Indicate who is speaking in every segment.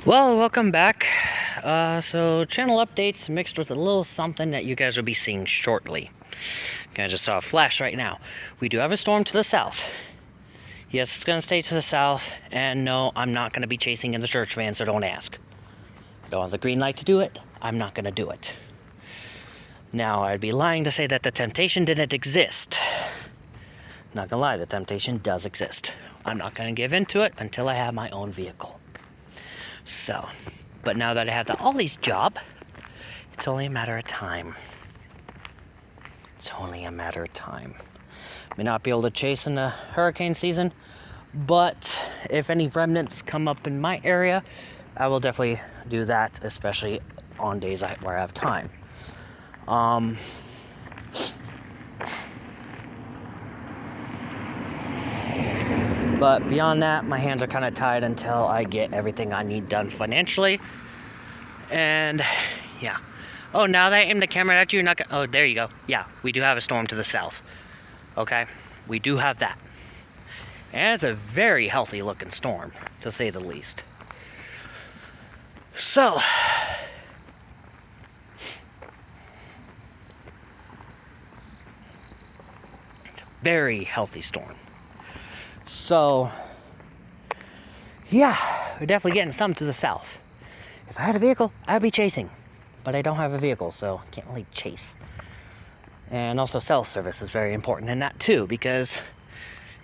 Speaker 1: Well, welcome back. So channel updates mixed with a little something that you guys will be seeing shortly. I just saw a flash right now. We do have a storm to the south. Yes, it's going to stay to the south, and no, I'm not going to be chasing in the church van, so don't ask. I don't have the green light to do it. I'm not going to do it. Now, I'd be lying to say that the temptation didn't exist. Not gonna lie, the temptation does exist. I'm not gonna give in to it until I have my own vehicle. So, but now that I have the Ollie's job, it's only a matter of time. It's only a matter of time. May not be able to chase in the hurricane season, but if any remnants come up in my area, I will definitely do that, especially on days where I have time. But beyond that, my hands are kind of tied until I get everything I need done financially. And yeah. Oh, now that I aim the camera at you, you're not gonna... Oh, there you go. Yeah, we do have a storm to the south. Okay? We do have that. And it's a very healthy looking storm, to say the least. So... it's a very healthy storm. So, yeah, we're definitely getting some to the south. If I had a vehicle, I'd be chasing. But I don't have a vehicle, so I can't really chase. And also cell service is very important in that too, because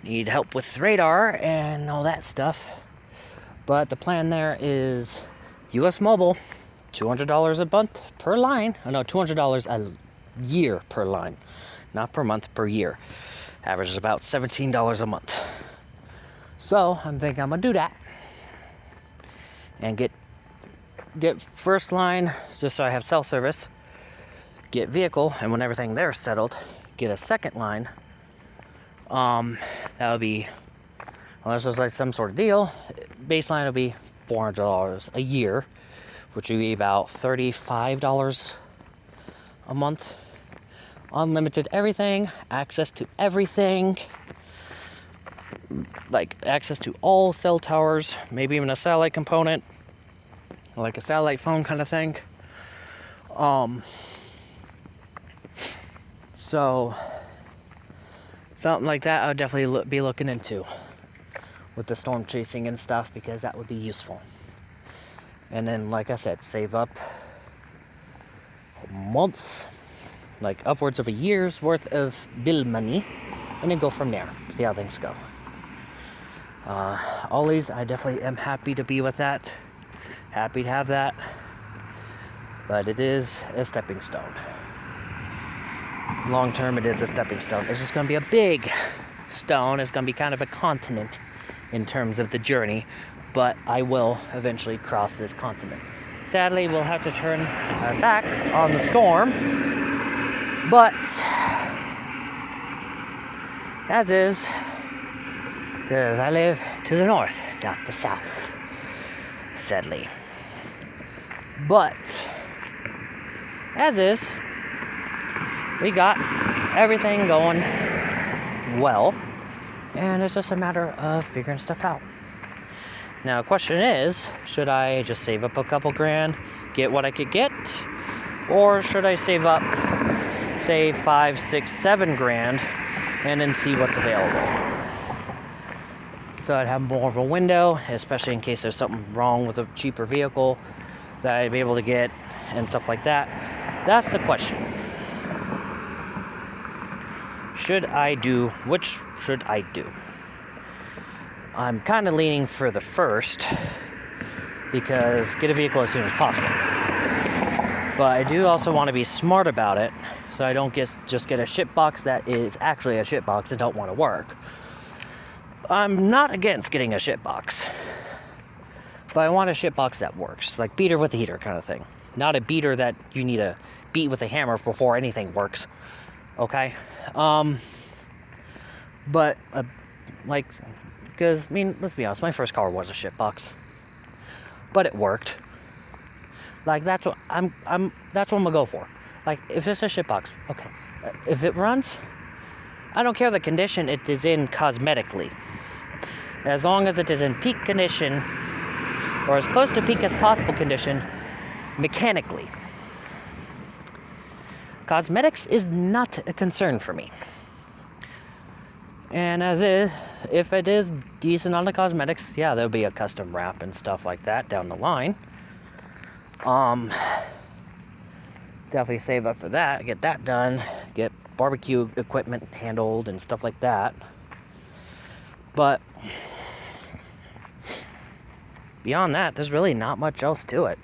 Speaker 1: you need help with radar and all that stuff. But the plan there is US Mobile, $200 a month per line. Oh no, $200 a year per line. Not per month, per year. Average is about $17 a month. So I'm thinking I'm gonna do that and get first line just so I have cell service, get vehicle, and when everything there's settled, get a second line. That would be, unless there's like some sort of deal, baseline will be $400 a year, which would be about $35 a month. Unlimited everything, access to everything. Like access to all cell towers, maybe even a satellite component, like a satellite phone kind of thing. So something like that I would definitely be looking into with the storm chasing and stuff, because that would be useful. And then, like I said, save up months, like upwards of a year's worth of bill money, and then go from there, see how things go. Always, I definitely am happy to be with that. Happy to have that. But it is a stepping stone. Long term, it is a stepping stone. It's just going to be a big stone. It's going to be kind of a continent in terms of the journey. But I will eventually cross this continent. Sadly, we'll have to turn our backs on the storm. But, as is, because I live to the north, not the south, sadly. But, as is, we got everything going well, and it's just a matter of figuring stuff out. Now, the question is, should I just save up a couple grand, get what I could get, or should I save up, say, 5, 6, 7 grand, and then see what's available? So I'd have more of a window, especially in case there's something wrong with a cheaper vehicle that I'd be able to get and stuff like that. That's the question. Which should I do? I'm kind of leaning for the first, because get a vehicle as soon as possible. But I do also want to be smart about it, so I don't just get a shit box that is actually a shit box and don't want to work. I'm not against getting a shit box, but I want a shit box that works, like beater with a heater kind of thing. Not a beater that you need to beat with a hammer before anything works. Okay? But like, because I mean, let's be honest, my first car was a shit box, but it worked. Like that's what that's what I'm gonna go for. Like if it's a shit box, okay. If it runs, I don't care the condition it is in cosmetically. As long as it is in peak condition or as close to peak as possible condition mechanically. Cosmetics is not a concern for me. And as is, if it is decent on the cosmetics, yeah, there'll be a custom wrap and stuff like that down the line. Definitely save up for that, get that done, get barbecue equipment handled and stuff like that. But beyond that, there's really not much else to it.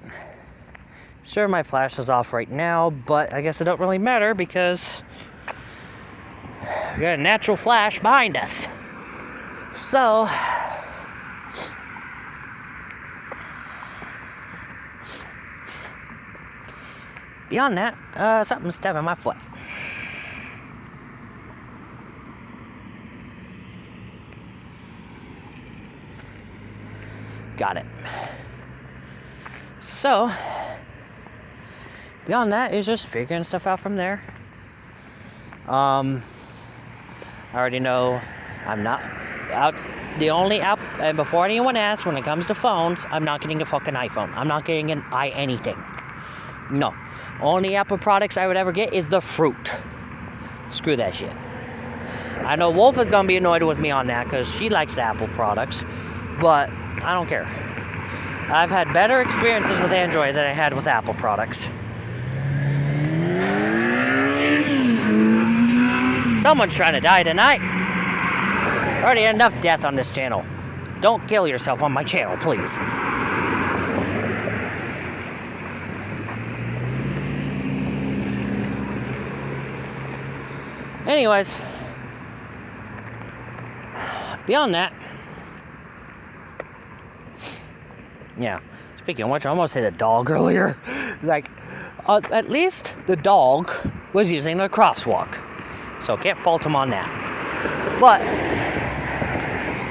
Speaker 1: Sure, my flash is off right now, but I guess it don't really matter because we got a natural flash behind us. So beyond that, something's stabbing my foot. Got it. So beyond that is just figuring stuff out from there. I already know I'm not out. The only app, and before anyone asks, when it comes to phones, I'm not getting a fucking iPhone. I'm not getting an anything. No. Only Apple products I would ever get is the fruit. Screw that shit. I know Wolf is gonna be annoyed with me on that because she likes the Apple products, but I don't care. I've had better experiences with Android than I had with Apple products. Someone's trying to die tonight. Already had enough death on this channel. Don't kill yourself on my channel, please. Anyways, beyond that, yeah. Speaking of which, I almost said a dog earlier. Like, at least the dog was using the crosswalk. So can't fault him on that. But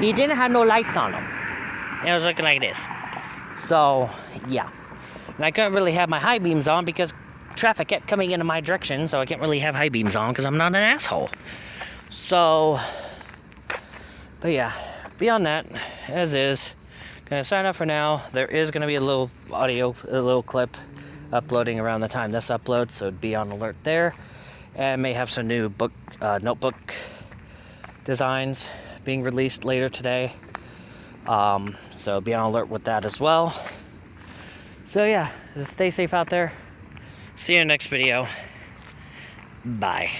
Speaker 1: he didn't have no lights on him. It was looking like this. So, yeah. And I couldn't really have my high beams on because traffic kept coming into my direction, so I can't really have high beams on because I'm not an asshole. So, but yeah, beyond that, as is, gonna sign up for now. There is gonna be a little audio, a little clip uploading around the time this uploads, so be on alert there. And may have some new notebook designs being released later today. So be on alert with that as well. So yeah, just stay safe out there. See you in the next video. Bye.